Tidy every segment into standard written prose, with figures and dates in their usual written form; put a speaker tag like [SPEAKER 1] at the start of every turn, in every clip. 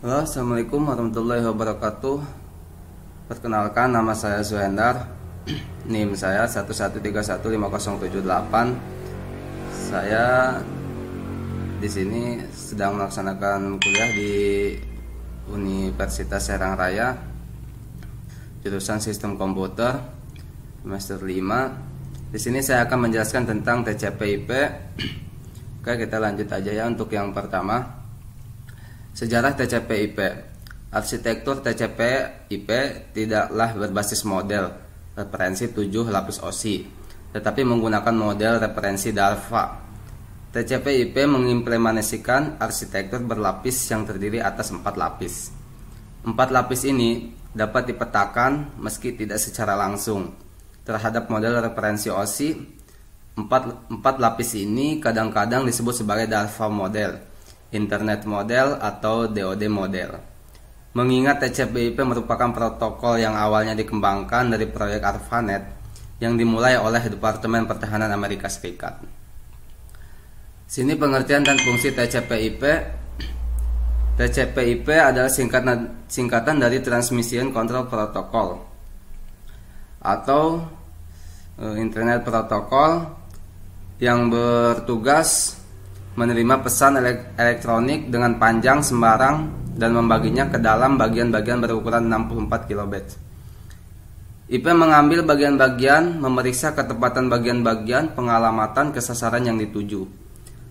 [SPEAKER 1] Halo, assalamualaikum warahmatullahi wabarakatuh. Perkenalkan, nama saya Zuhendar. NIM saya 1131508. Saya di sini sedang melaksanakan kuliah di Universitas Serang Raya, jurusan Sistem Komputer, semester 5. Di sini saya akan menjelaskan tentang TCP/IP. Oke, kita lanjut aja ya. Untuk yang pertama, sejarah TCP/IP. Arsitektur TCP/IP tidaklah berbasis model referensi 7 lapis OSI, tetapi menggunakan model referensi DARPA. TCP/IP mengimplementasikan arsitektur berlapis yang terdiri atas 4 lapis. 4 lapis ini dapat dipetakan meski tidak secara langsung terhadap model referensi OSI. 4 lapis ini kadang-kadang disebut sebagai DARPA model, Internet Model, atau DoD Model. Mengingat TCP/IP merupakan protokol yang awalnya dikembangkan dari proyek ARPANET yang dimulai oleh Departemen Pertahanan Amerika Serikat. Sini pengertian dan fungsi TCP/IP. TCP/IP adalah singkatan dari Transmission Control Protocol atau Internet Protocol, yang bertugas menerima pesan elektronik dengan panjang sembarang dan membaginya ke dalam bagian-bagian berukuran 64 kilobit. IP mengambil bagian-bagian, memeriksa ketepatan bagian-bagian, pengalamatan ke sasaran yang dituju,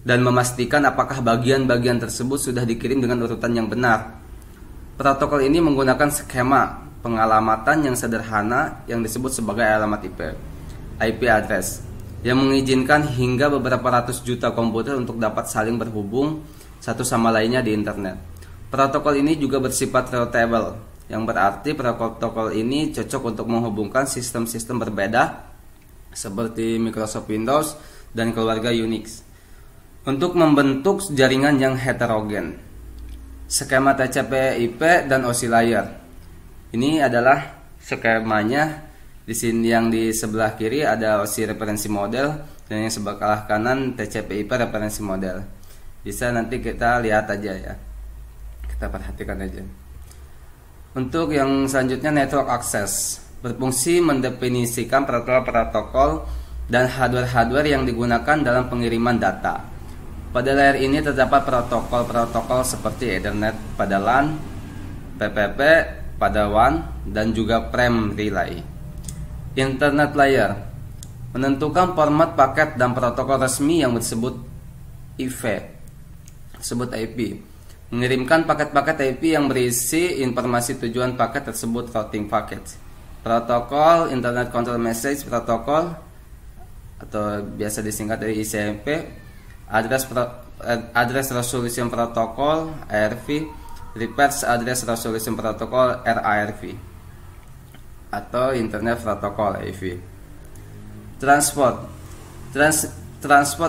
[SPEAKER 1] dan memastikan apakah bagian-bagian tersebut sudah dikirim dengan urutan yang benar. Protokol ini menggunakan skema pengalamatan yang sederhana yang disebut sebagai alamat IP address, yang mengizinkan hingga beberapa ratus juta komputer untuk dapat saling berhubung satu sama lainnya di internet. Protokol ini juga bersifat routable, yang berarti protokol ini cocok untuk menghubungkan sistem-sistem berbeda seperti Microsoft Windows dan keluarga Unix untuk membentuk jaringan yang heterogen. Skema TCP/IP dan OSI layer. Ini adalah skemanya. Di sini yang di sebelah kiri ada OSI referensi model, dan yang sebelah kanan TCP/IP referensi model. Bisa nanti kita lihat aja ya. Kita perhatikan aja. Untuk yang selanjutnya, network access berfungsi mendefinisikan protokol-protokol dan hardware-hardware yang digunakan dalam pengiriman data. Pada layer ini terdapat protokol-protokol seperti Ethernet pada LAN, PPP pada WAN, dan juga Frame Relay. Internet Layer menentukan format paket dan protokol resmi yang disebut IP. Mengirimkan paket-paket IP yang berisi informasi tujuan paket tersebut, routing packet. Protokol Internet Control Message Protocol, atau biasa disingkat dari ICMP. Address Resolution Protocol ARV. Reverse Address Resolution Protocol RARV, atau Internet Protocol AV. Transport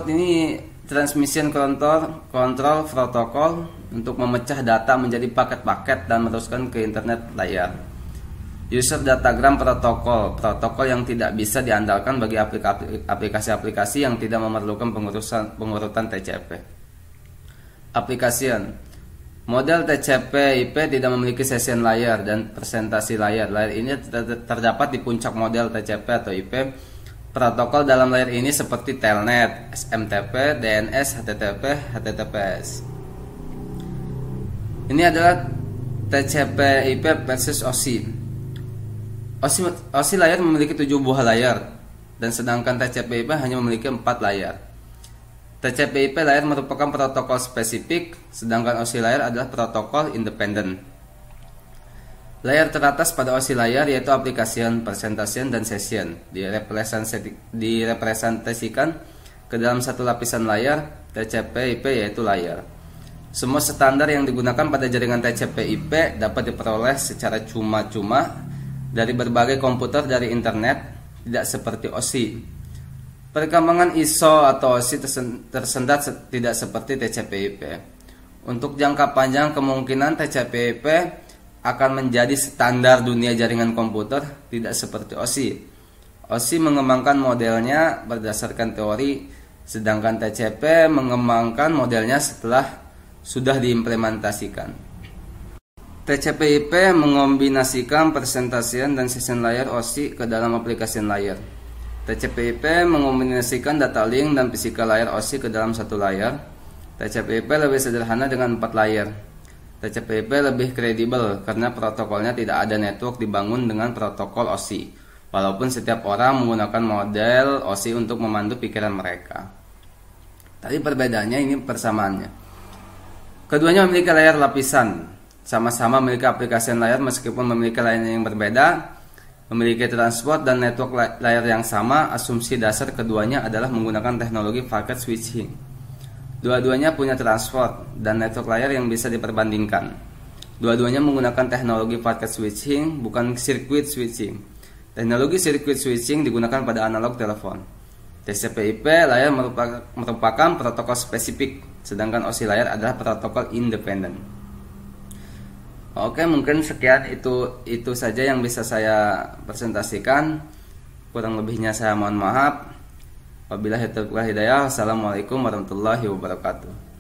[SPEAKER 1] ini Transmission Control Protocol, untuk memecah data menjadi paket-paket dan meneruskan ke Internet Layer. User Datagram Protocol yang tidak bisa diandalkan bagi aplikasi-aplikasi yang tidak memerlukan pengurutan TCP. Application. Model TCP/IP tidak memiliki session layer dan presentasi layer. Layer ini terdapat di puncak model TCP atau IP. Protokol dalam layer ini seperti Telnet, SMTP, DNS, HTTP, HTTPS. Ini adalah TCP/IP versus OSI. OSI layer memiliki 7 buah layer, dan sedangkan TCP/IP hanya memiliki 4 layer. TCP/IP layer merupakan protokol spesifik, sedangkan OSI layer adalah protokol independen. Layer teratas pada OSI layer yaitu application, presentation, dan session direpresentasikan ke dalam satu lapisan layer TCP/IP, yaitu layer. Semua standar yang digunakan pada jaringan TCP/IP dapat diperoleh secara cuma-cuma dari berbagai komputer dari internet, tidak seperti OSI. Perkembangan ISO atau OSI tersendat tidak seperti TCP/IP. Untuk jangka panjang, kemungkinan TCP/IP akan menjadi standar dunia jaringan komputer, tidak seperti OSI. OSI mengembangkan modelnya berdasarkan teori, sedangkan TCP mengembangkan modelnya setelah sudah diimplementasikan. TCP/IP mengombinasikan presentasian dan session layer OSI ke dalam aplikasi layer. TCP/IP mengombinasikan data link dan physical layer OSI ke dalam satu layer. TCP/IP lebih sederhana dengan 4 layer. TCP/IP lebih kredibel karena protokolnya tidak ada network dibangun dengan protokol OSI, walaupun setiap orang menggunakan model OSI untuk memandu pikiran mereka. Tapi perbedaannya ini persamaannya. Keduanya memiliki layar lapisan. Sama-sama memiliki aplikasi layer meskipun memiliki layanan yang berbeda, memiliki transport dan network layer yang sama. Asumsi dasar keduanya adalah menggunakan teknologi packet switching. Dua-duanya punya transport dan network layer yang bisa diperbandingkan. Dua-duanya menggunakan teknologi packet switching, bukan circuit switching. Teknologi circuit switching digunakan pada analog telepon. TCP/IP layer merupakan protokol spesifik, sedangkan OSI layer adalah protokol independen. Oke, mungkin sekian itu saja yang bisa saya presentasikan. Kurang lebihnya saya mohon maaf. Wabillahi taufiq wal hidayah. Wassalamualaikum warahmatullahi wabarakatuh.